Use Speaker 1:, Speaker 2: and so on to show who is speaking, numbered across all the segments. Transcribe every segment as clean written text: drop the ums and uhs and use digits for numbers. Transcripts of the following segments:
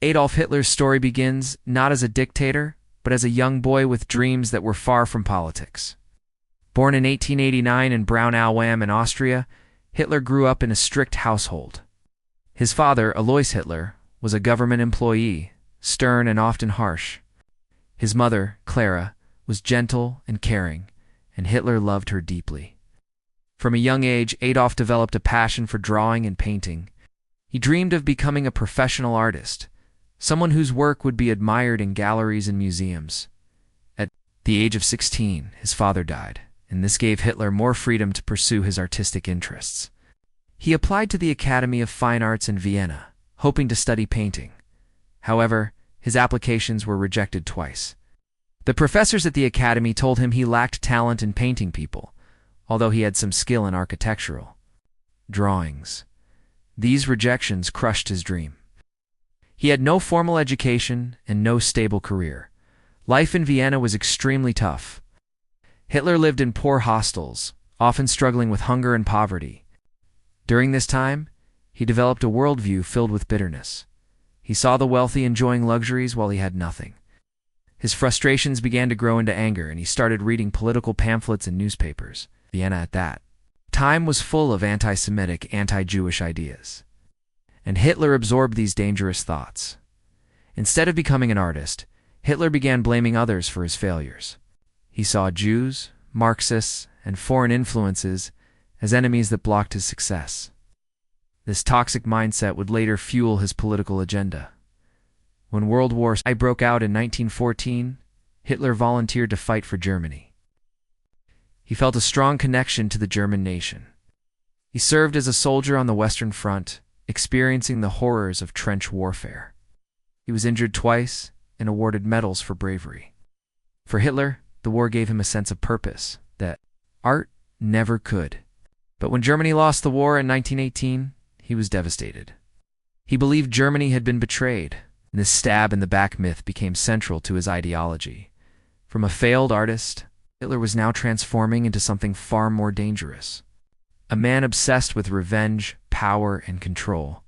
Speaker 1: Adolf Hitler's story begins not as a dictator, but as a young boy with dreams that were far from politics. Born in 1889 in Braunau-Am in Austria, Hitler grew up in a strict household. His father, Alois Hitler, was a government employee, stern and often harsh. His mother, Clara, was gentle and caring, and Hitler loved her deeply. From a young age, Adolf developed a passion for drawing and painting. He dreamed of becoming a professional artist, someone whose work would be admired in galleries and museums. At the age of 16, his father died, and this gave Hitler more freedom to pursue his artistic interests. He applied to the Academy of Fine Arts in Vienna, hoping to study painting. However, his applications were rejected twice. The professors at the academy told him he lacked talent in painting people, although he had some skill in architectural drawings. These rejections crushed his dream. He had no formal education and no stable career. Life in Vienna was extremely tough. Hitler lived in poor hostels, often struggling with hunger and poverty. During this time, he developed a worldview filled with bitterness. He saw the wealthy enjoying luxuries while he had nothing. His frustrations began to grow into anger, and he started reading political pamphlets and newspapers. Vienna at that time was full of anti-Semitic, anti-Jewish ideas. And Hitler absorbed these dangerous thoughts. Instead of becoming an artist, Hitler began blaming others for his failures. He saw Jews, Marxists, and foreign influences as enemies that blocked his success. This toxic mindset would later fuel his political agenda. When World War I broke out in 1914, Hitler volunteered to fight for Germany. He felt a strong connection to the German nation. He served as a soldier on the Western Front, experiencing the horrors of trench warfare. He was injured twice and awarded medals for bravery. For Hitler, the war gave him a sense of purpose that art never could. But when Germany lost the war in 1918, he was devastated. He believed Germany had been betrayed, and this stab-in-the-back myth became central to his ideology. From a failed artist, Hitler was now transforming into something far more dangerous. A man obsessed with revenge, power, and control.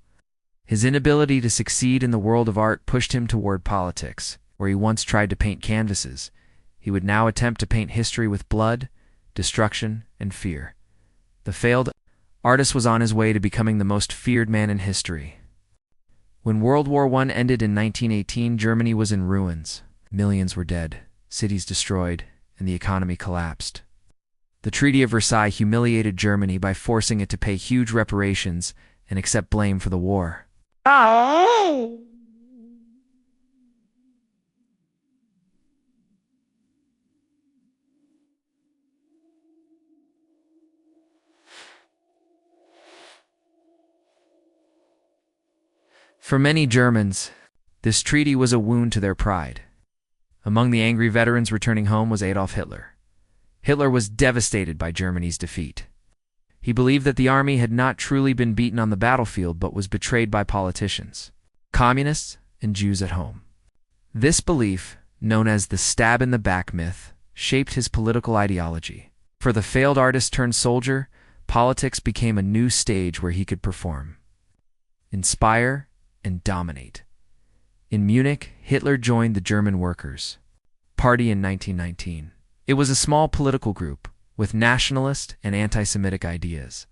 Speaker 1: His inability to succeed in the world of art pushed him toward politics. Where he once tried to paint canvases, he would now attempt to paint history with blood, destruction, and fear. The failed artist was on his way to becoming the most feared man in history. When World War I ended in 1918, Germany was in ruins. Millions were dead, cities destroyed, and the economy collapsed. The Treaty of Versailles humiliated Germany by forcing it to pay huge reparations and accept blame for the war. For many Germans, this treaty was a wound to their pride. Among the angry veterans returning home was Adolf Hitler. Hitler was devastated by Germany's defeat. He believed that the army had not truly been beaten on the battlefield but was betrayed by politicians, communists, and Jews at home. This belief, known as the stab-in-the-back myth, shaped his political ideology. For the failed artist-turned-soldier, politics became a new stage where he could perform, inspire, and dominate. In Munich, Hitler joined the German Workers' Party in 1919. It was a small political group with nationalist and anti-Semitic ideas.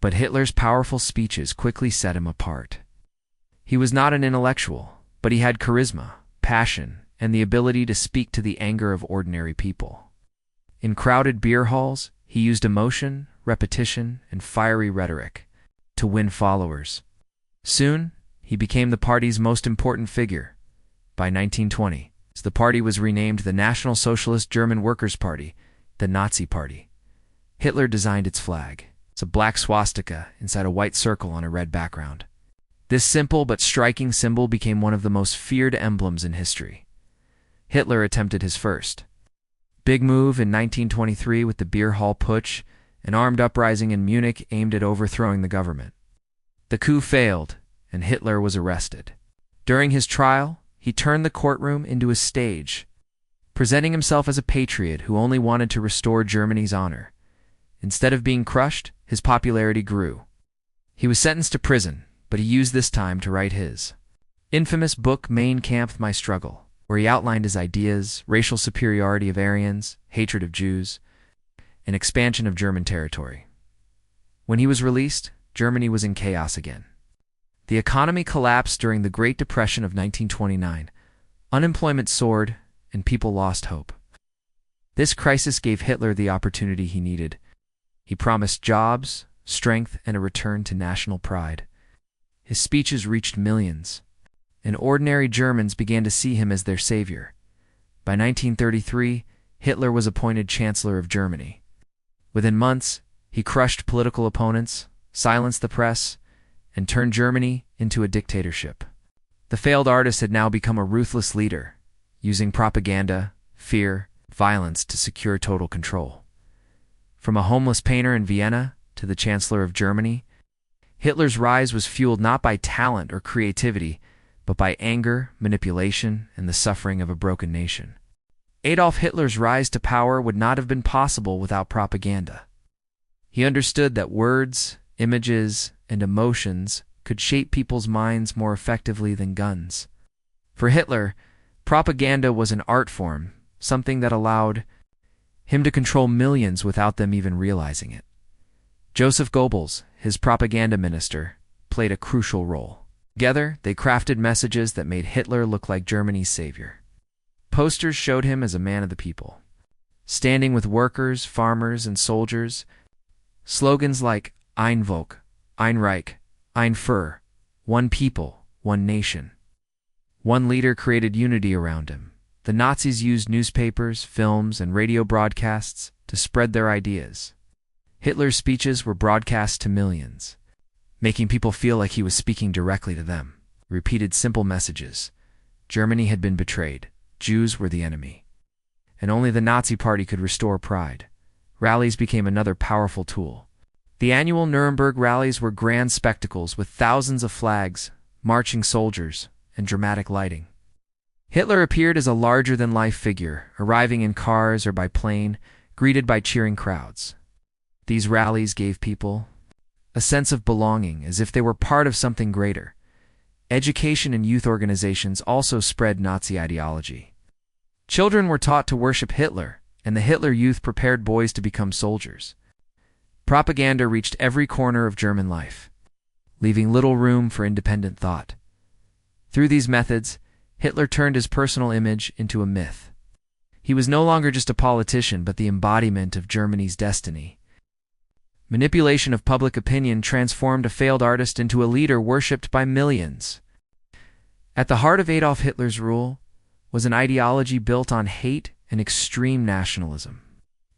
Speaker 1: But Hitler's powerful speeches quickly set him apart. He was not an intellectual, but he had charisma, passion, and the ability to speak to the anger of ordinary people. In crowded beer halls, he used emotion, repetition, and fiery rhetoric to win followers. Soon, he became the party's most important figure. By 1920, the party was renamed the National Socialist German Workers' Party, the Nazi Party. Hitler designed its flag. It's a black swastika inside a white circle on a red background. This simple but striking symbol became one of the most feared emblems in history. Hitler attempted his first big move in 1923 with the beer hall putsch, an armed uprising in Munich aimed at overthrowing the government. The coup failed, and Hitler was arrested. During his trial, he turned the courtroom into a stage, presenting himself as a patriot who only wanted to restore Germany's honor. Instead of being crushed, his popularity grew. He was sentenced to prison, but he used this time to write his infamous book Mein Kampf, My Struggle, where he outlined his ideas, racial superiority of Aryans, hatred of Jews, and expansion of German territory. When he was released, Germany was in chaos again. The economy collapsed during the Great Depression of 1929. Unemployment soared, and people lost hope. This crisis gave Hitler the opportunity he needed. He promised jobs, strength, and a return to national pride. His speeches reached millions, and ordinary Germans began to see him as their savior. By 1933, Hitler was appointed Chancellor of Germany. Within months, he crushed political opponents, silenced the press, and turned Germany into a dictatorship. The failed artist had now become a ruthless leader, using propaganda, fear, violence to secure total control. From a homeless painter in Vienna to the Chancellor of Germany, Hitler's rise was fueled not by talent or creativity, but by anger, manipulation, and the suffering of a broken nation. Adolf Hitler's rise to power would not have been possible without propaganda. He understood that words, images, and emotions could shape people's minds more effectively than guns. For Hitler, propaganda was an art form, something that allowed him to control millions without them even realizing it. Joseph Goebbels, his propaganda minister, played a crucial role. Together, they crafted messages that made Hitler look like Germany's savior. Posters showed him as a man of the people, standing with workers, farmers, and soldiers. Slogans like Ein Volk, Ein Reich, Ein Führer, one people, one nation. One leader created unity around him. The Nazis used newspapers, films, and radio broadcasts to spread their ideas. Hitler's speeches were broadcast to millions, making people feel like he was speaking directly to them. Repeated simple messages. Germany had been betrayed. Jews were the enemy. And only the Nazi Party could restore pride. Rallies became another powerful tool. The annual Nuremberg rallies were grand spectacles with thousands of flags, marching soldiers, and dramatic lighting. Hitler appeared as a larger-than-life figure, arriving in cars or by plane, greeted by cheering crowds. These rallies gave people a sense of belonging, as if they were part of something greater. Education and youth organizations also spread Nazi ideology. Children were taught to worship Hitler, and the Hitler Youth prepared boys to become soldiers. Propaganda reached every corner of German life, leaving little room for independent thought. Through these methods, Hitler turned his personal image into a myth. He was no longer just a politician, but the embodiment of Germany's destiny. Manipulation of public opinion transformed a failed artist into a leader worshipped by millions. At the heart of Adolf Hitler's rule was an ideology built on hate and extreme nationalism.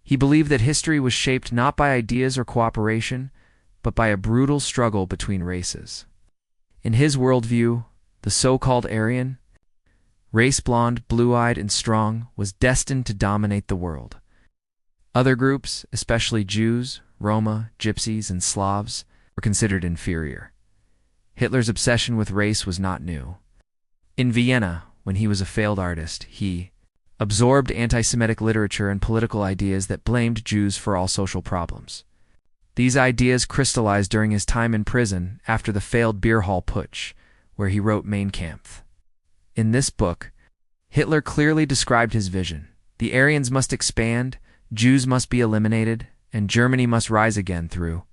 Speaker 1: He believed that history was shaped not by ideas or cooperation, but by a brutal struggle between races. In his worldview, the so-called Aryan, race blonde, blue-eyed, and strong, was destined to dominate the world. Other groups, especially Jews, Roma, Gypsies, and Slavs, were considered inferior. Hitler's obsession with race was not new. In Vienna, when he was a failed artist, he absorbed anti-Semitic literature and political ideas that blamed Jews for all social problems. These ideas crystallized during his time in prison after the failed beer hall putsch, where he wrote Mein Kampf. In this book, Hitler clearly described his vision. The Aryans must expand, Jews must be eliminated, and Germany must rise again through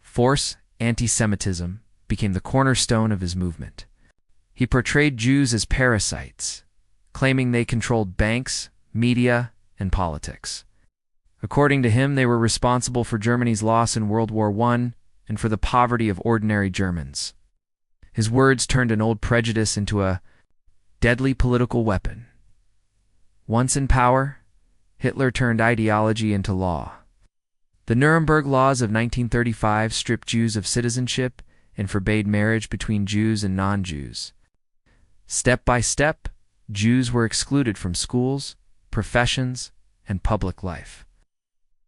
Speaker 1: force. Anti-Semitism became the cornerstone of his movement. He portrayed Jews as parasites, claiming they controlled banks, media, and politics. According to him, they were responsible for Germany's loss in World War I and for the poverty of ordinary Germans. His words turned an old prejudice into a deadly political weapon. Once in power, Hitler turned ideology into law. The Nuremberg laws of 1935 stripped Jews of citizenship and forbade marriage between Jews and non-Jews. Step by step, Jews were excluded from schools, professions, and public life.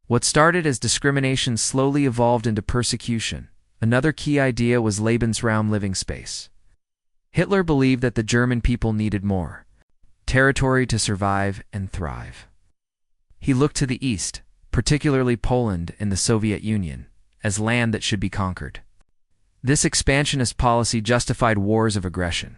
Speaker 1: What started as discrimination slowly evolved into persecution. Another key idea was Lebensraum, living space. Hitler believed that the German people needed more territory to survive and thrive. He looked to the east, particularly Poland and the Soviet Union, as land that should be conquered. This expansionist policy justified wars of aggression.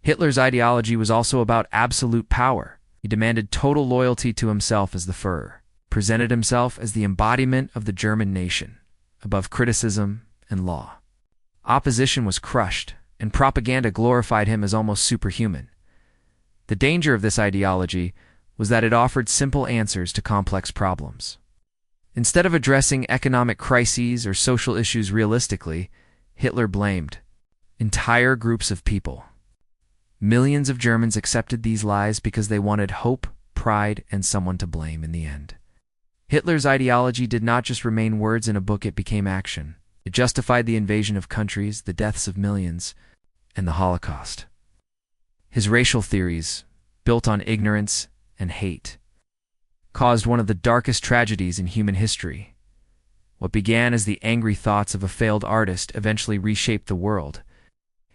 Speaker 1: Hitler's ideology was also about absolute power. He demanded total loyalty to himself as the Führer, presented himself as the embodiment of the German nation, above criticism and law. Opposition was crushed, and propaganda glorified him as almost superhuman. The danger of this ideology was that it offered simple answers to complex problems. Instead of addressing economic crises or social issues realistically, Hitler blamed entire groups of people. Millions of Germans accepted these lies because they wanted hope, pride, and someone to blame in the end. Hitler's ideology did not just remain words in a book, it became action. It justified the invasion of countries, the deaths of millions, and the Holocaust. His racial theories, built on ignorance and hate, caused one of the darkest tragedies in human history. What began as the angry thoughts of a failed artist eventually reshaped the world.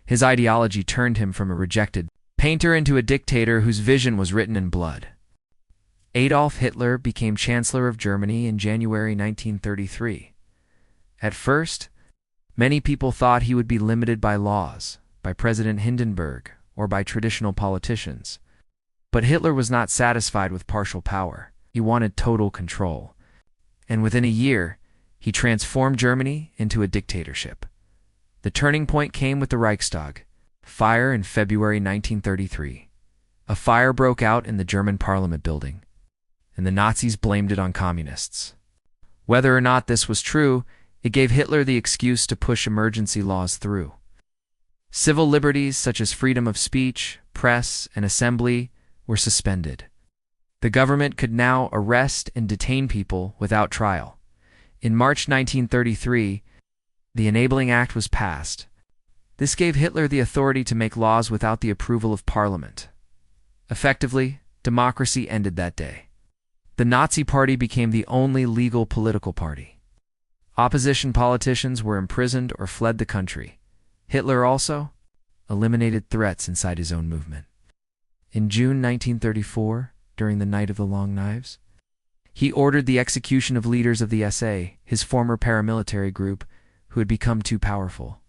Speaker 1: His ideology turned him from a rejected painter into a dictator whose vision was written in blood. Adolf Hitler became Chancellor of Germany in January 1933. At first, many people thought he would be limited by laws, by President Hindenburg, or by traditional politicians. But Hitler was not satisfied with partial power. He wanted total control. And within a year, he transformed Germany into a dictatorship. The turning point came with the Reichstag fire in February 1933. A fire broke out in the German parliament building, and the Nazis blamed it on communists. Whether or not this was true, it gave Hitler the excuse to push emergency laws through. Civil liberties such as freedom of speech, press, and assembly were suspended. The government could now arrest and detain people without trial. In March 1933, the Enabling Act was passed. This gave Hitler the authority to make laws without the approval of Parliament. Effectively, democracy ended that day. The Nazi Party became the only legal political party. Opposition politicians were imprisoned or fled the country. Hitler also eliminated threats inside his own movement. In June 1934, during the Night of the Long Knives, he ordered the execution of leaders of the SA, his former paramilitary group, who had become too powerful.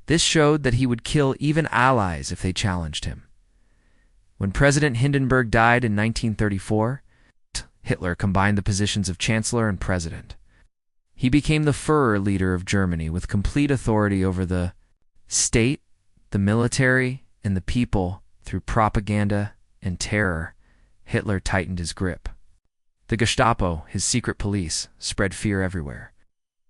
Speaker 1: This showed that he would kill even allies if they challenged him. When President Hindenburg died in 1934, Hitler combined the positions of Chancellor and President. He became the Führer leader of Germany with complete authority over the state, the military, and the people. Through propaganda and terror, Hitler tightened his grip. The Gestapo, his secret police, spread fear everywhere.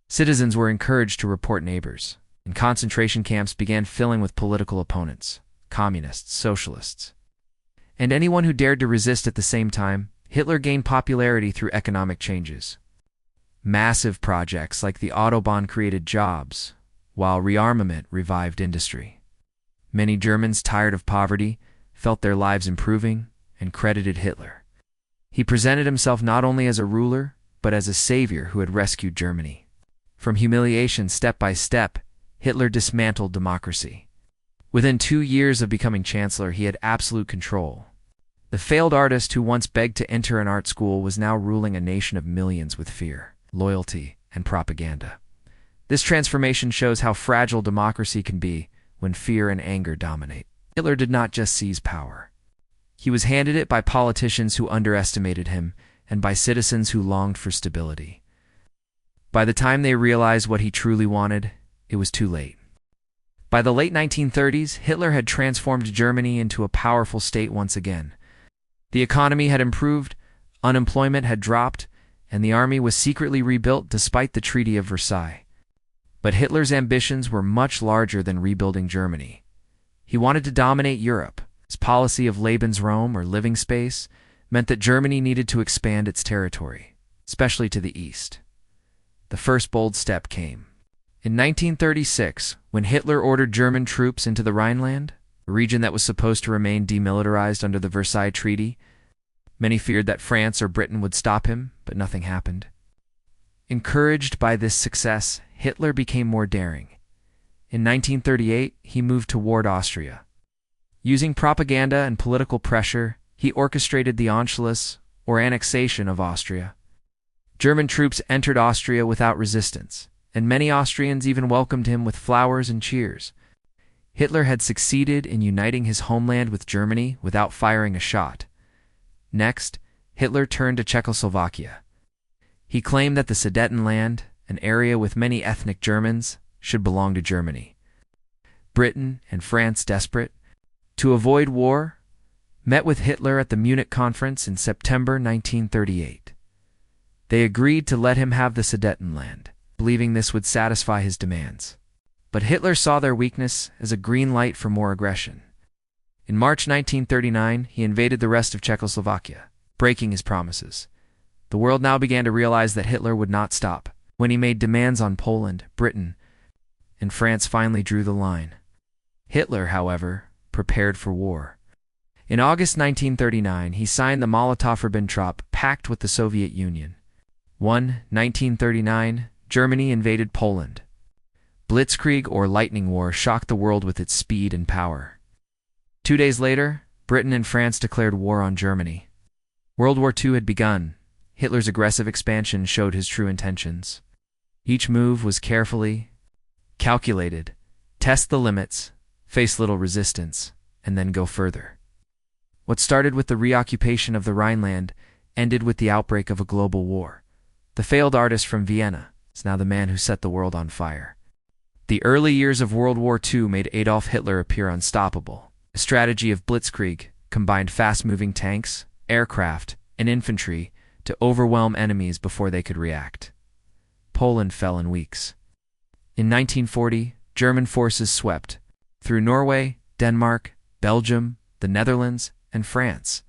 Speaker 1: Citizens were encouraged to report neighbors, and concentration camps began filling with political opponents, communists, socialists, and anyone who dared to resist. At the same time, Hitler gained popularity through economic changes. Massive projects like the Autobahn created jobs, while rearmament revived industry. Many Germans, tired of poverty, felt their lives improving and credited Hitler. He presented himself not only as a ruler, but as a savior who had rescued Germany. From humiliation step by step, Hitler dismantled democracy. Within 2 years of becoming chancellor, he had absolute control. The failed artist who once begged to enter an art school was now ruling a nation of millions with fear, loyalty, and propaganda. This transformation shows how fragile democracy can be when fear and anger dominate. Hitler did not just seize power. He was handed it by politicians who underestimated him and by citizens who longed for stability. By the time they realized what he truly wanted, it was too late. By the late 1930s, Hitler had transformed Germany into a powerful state once again. The economy had improved, unemployment had dropped, and the army was secretly rebuilt despite the Treaty of Versailles. But Hitler's ambitions were much larger than rebuilding Germany. He wanted to dominate Europe. His policy of Lebensraum, or living space, meant that Germany needed to expand its territory, especially to the east. The first bold step came. In 1936, when Hitler ordered German troops into the Rhineland, a region that was supposed to remain demilitarized under the Versailles Treaty, many feared that France or Britain would stop him, but nothing happened. Encouraged by this success, Hitler became more daring. In 1938, he moved toward Austria. Using propaganda and political pressure, he orchestrated the Anschluss, or annexation of Austria. German troops entered Austria without resistance, and many Austrians even welcomed him with flowers and cheers. Hitler had succeeded in uniting his homeland with Germany without firing a shot. Next, Hitler turned to Czechoslovakia. He claimed that the Sudetenland, an area with many ethnic Germans, should belong to Germany. Britain and France, desperate to avoid war, met with Hitler at the Munich Conference in September 1938. They agreed to let him have the Sudetenland, believing this would satisfy his demands. But Hitler saw their weakness as a green light for more aggression. In March 1939, he invaded the rest of Czechoslovakia, breaking his promises. The world now began to realize that Hitler would not stop. When he made demands on Poland, Britain, and France finally drew the line. Hitler, however, prepared for war. In August 1939, he signed the Molotov-Ribbentrop Pact with the Soviet Union. 1939, Germany invaded Poland. Blitzkrieg or lightning war shocked the world with its speed and power. 2 days later, Britain and France declared war on Germany. World War II had begun. Hitler's aggressive expansion showed his true intentions. Each move was carefully calculated. Test the limits, face little resistance, and then go further. What started with the reoccupation of the Rhineland ended with the outbreak of a global war. The failed artist from Vienna is now the man who set the world on fire. The early years of World War II made Adolf Hitler appear unstoppable. A strategy of blitzkrieg combined fast-moving tanks, aircraft, and infantry to overwhelm enemies before they could react. Poland fell in weeks. In 1940, German forces swept through Norway, Denmark, Belgium, the Netherlands, and France.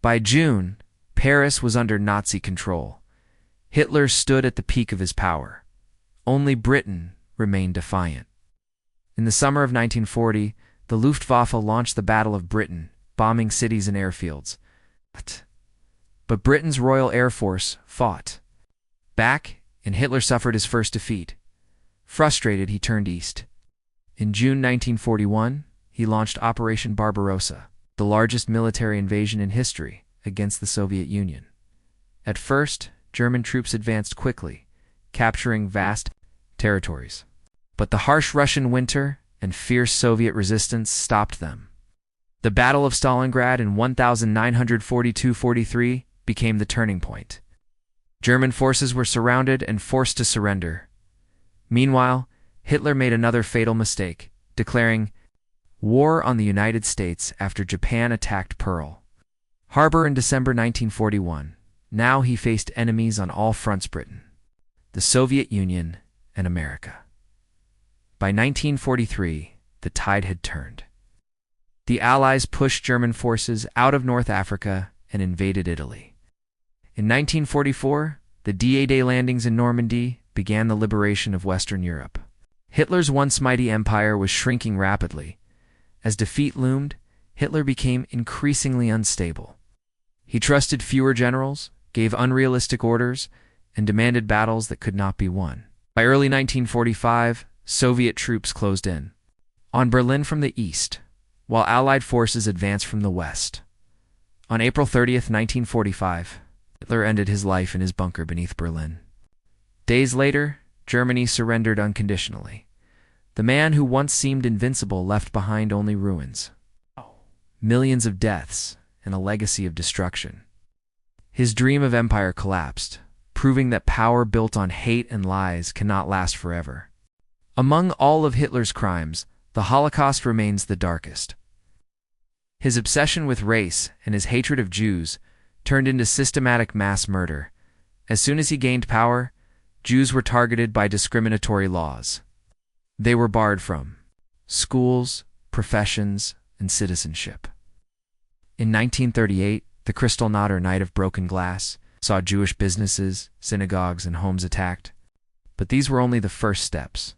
Speaker 1: By June, Paris was under Nazi control. Hitler stood at the peak of his power. Only Britain remained defiant. In the summer of 1940, the Luftwaffe launched the Battle of Britain, bombing cities and airfields. But Britain's Royal Air Force fought back, and Hitler suffered his first defeat. Frustrated, he turned east. In June 1941, he launched Operation Barbarossa, the largest military invasion in history, against the Soviet Union. At first, German troops advanced quickly, capturing vast territories. But the harsh Russian winter and fierce Soviet resistance stopped them. The Battle of Stalingrad in 1942-43 became the turning point. German forces were surrounded and forced to surrender. Meanwhile, Hitler made another fatal mistake, declaring war on the United States after Japan attacked Pearl Harbor in December 1941. Now he faced enemies on all fronts: Britain, the Soviet Union, and America. By 1943, the tide had turned. The Allies pushed German forces out of North Africa and invaded Italy. In 1944, the D-Day landings in Normandy began the liberation of Western Europe. Hitler's once mighty empire was shrinking rapidly. As defeat loomed, Hitler became increasingly unstable. He trusted fewer generals, gave unrealistic orders, and demanded battles that could not be won. By early 1945, Soviet troops closed in on Berlin from the east, while Allied forces advanced from the west. On April 30th, 1945, Hitler ended his life in his bunker beneath Berlin. Days later, Germany surrendered unconditionally. The man who once seemed invincible left behind only ruins, millions of deaths, and a legacy of destruction. His dream of empire collapsed, proving that power built on hate and lies cannot last forever. Among all of Hitler's crimes, the Holocaust remains the darkest. His obsession with race and his hatred of Jews turned into systematic mass murder. As soon as he gained power, Jews were targeted by discriminatory laws. They were barred from schools, professions, and citizenship. In 1938, the Kristallnacht, or Night of Broken Glass, saw Jewish businesses, synagogues, and homes attacked. But these were only the first steps.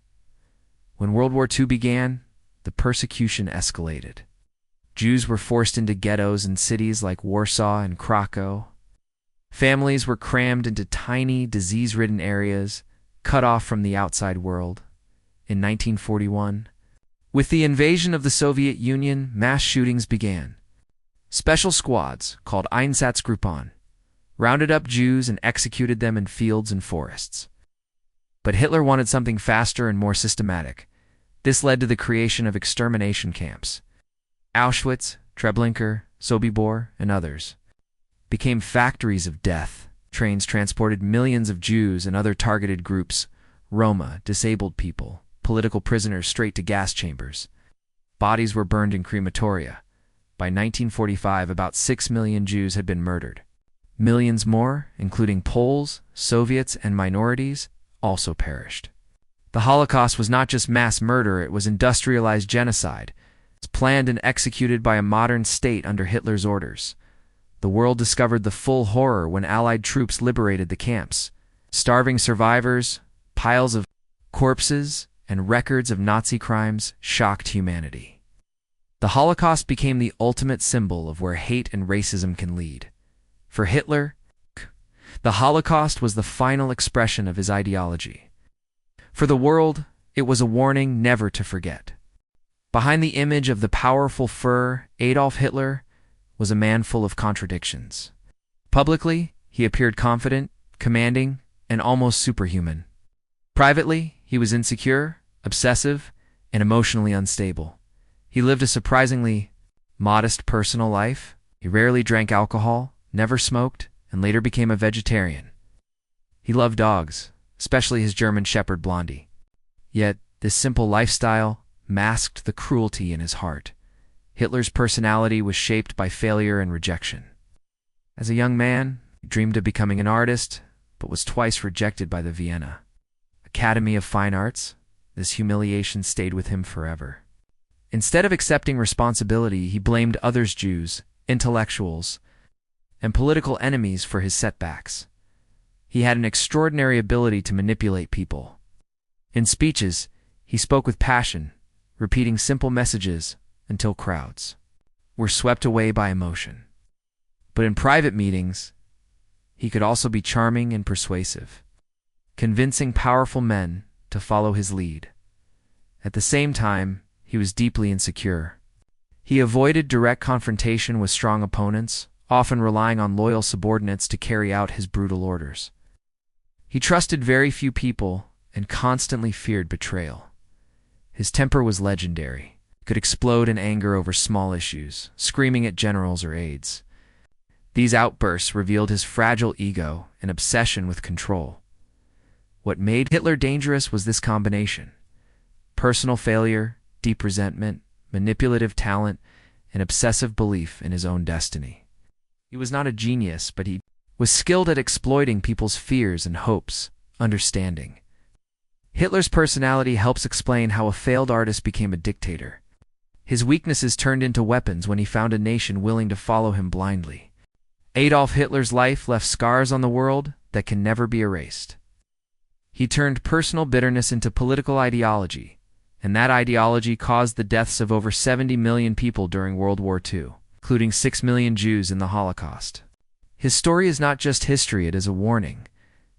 Speaker 1: When World War II began, the persecution escalated. Jews were forced into ghettos in cities like Warsaw and Krakow. Families were crammed into tiny, disease-ridden areas, cut off from the outside world. In 1941, with the invasion of the Soviet Union, mass shootings began. Special squads, called Einsatzgruppen, rounded up Jews and executed them in fields and forests. But Hitler wanted something faster and more systematic. This led to the creation of extermination camps. Auschwitz, Treblinka, Sobibor, and others became factories of death. Trains transported millions of Jews and other targeted groups, Roma, disabled people, political prisoners straight to gas chambers. Bodies were burned in crematoria. By 1945, about 6 million Jews had been murdered. Millions more, including Poles, Soviets, and minorities, also perished. The Holocaust was not just mass murder, it was industrialized genocide. It was planned and executed by a modern state under Hitler's orders. The world discovered the full horror when Allied troops liberated the camps. Starving survivors, piles of corpses, and records of Nazi crimes shocked humanity. The Holocaust became the ultimate symbol of where hate and racism can lead. For Hitler, the Holocaust was the final expression of his ideology. For the world, it was a warning never to forget. Behind the image of the powerful Führer, Adolf Hitler was a man full of contradictions. Publicly, he appeared confident, commanding, and almost superhuman. Privately, he was insecure, obsessive, and emotionally unstable. He lived a surprisingly modest personal life. He rarely drank alcohol, never smoked, and later became a vegetarian. He loved dogs, especially his German Shepherd Blondie. Yet, this simple lifestyle masked the cruelty in his heart. Hitler's personality was shaped by failure and rejection. As a young man, he dreamed of becoming an artist, but was twice rejected by the Vienna Academy of Fine Arts. This humiliation stayed with him forever. Instead of accepting responsibility, he blamed others, Jews, intellectuals, and political enemies for his setbacks. He had an extraordinary ability to manipulate people. In speeches, he spoke with passion, repeating simple messages until crowds were swept away by emotion. But in private meetings, he could also be charming and persuasive, convincing powerful men to follow his lead. At the same time, he was deeply insecure. He avoided direct confrontation with strong opponents, often relying on loyal subordinates to carry out his brutal orders. He trusted very few people and constantly feared betrayal. His temper was legendary. He could explode in anger over small issues, screaming at generals or aides. These outbursts revealed his fragile ego and obsession with control. What made Hitler dangerous was this combination: personal failure, deep resentment, manipulative talent, and obsessive belief in his own destiny. He was not a genius, but he was skilled at exploiting people's fears and hopes, understanding. Hitler's personality helps explain how a failed artist became a dictator. His weaknesses turned into weapons when he found a nation willing to follow him blindly. Adolf Hitler's life left scars on the world that can never be erased. He turned personal bitterness into political ideology, and that ideology caused the deaths of over 70 million people during World War II, including 6 million Jews in the Holocaust. His story is not just history, it is a warning.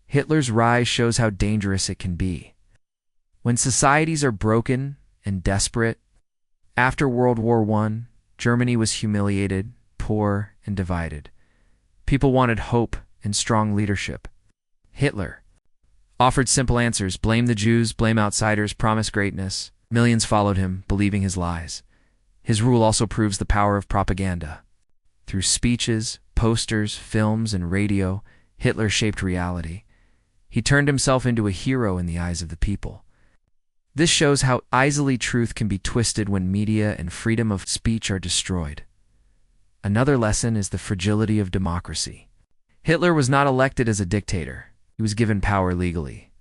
Speaker 1: Hitler's rise shows how dangerous it can be. When societies are broken and desperate, after World War I, Germany was humiliated, poor, and divided. People wanted hope and strong leadership. Hitler offered simple answers: blame the Jews, blame outsiders, promise greatness. Millions followed him, believing his lies. His rule also proves the power of propaganda. Through speeches, posters, films, and radio, Hitler shaped reality. He turned himself into a hero in the eyes of the people. This shows how easily truth can be twisted when media and freedom of speech are destroyed. Another lesson is the fragility of democracy. Hitler was not elected as a dictator. He was given power legally.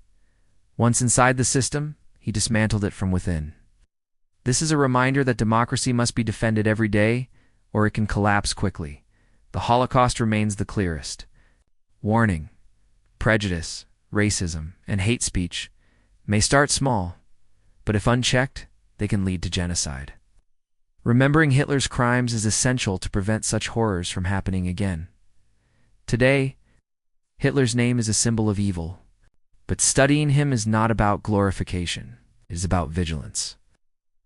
Speaker 1: Once inside the system, he dismantled it from within. This is a reminder that democracy must be defended every day, or it can collapse quickly. The Holocaust remains the clearest. Warning: prejudice, racism, and hate speech may start small, but if unchecked, they can lead to genocide. Remembering Hitler's crimes is essential to prevent such horrors from happening again. Today, Hitler's name is a symbol of evil, but studying him is not about glorification. It is about vigilance.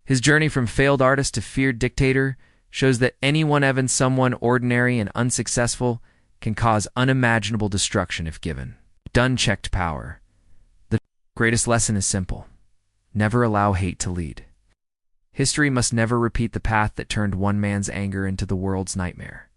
Speaker 1: His journey from failed artist to feared dictator shows that anyone, even someone ordinary and unsuccessful, can cause unimaginable destruction if given unchecked power. The greatest lesson is simple: never allow hate to lead. History must never repeat the path that turned one man's anger into the world's nightmare.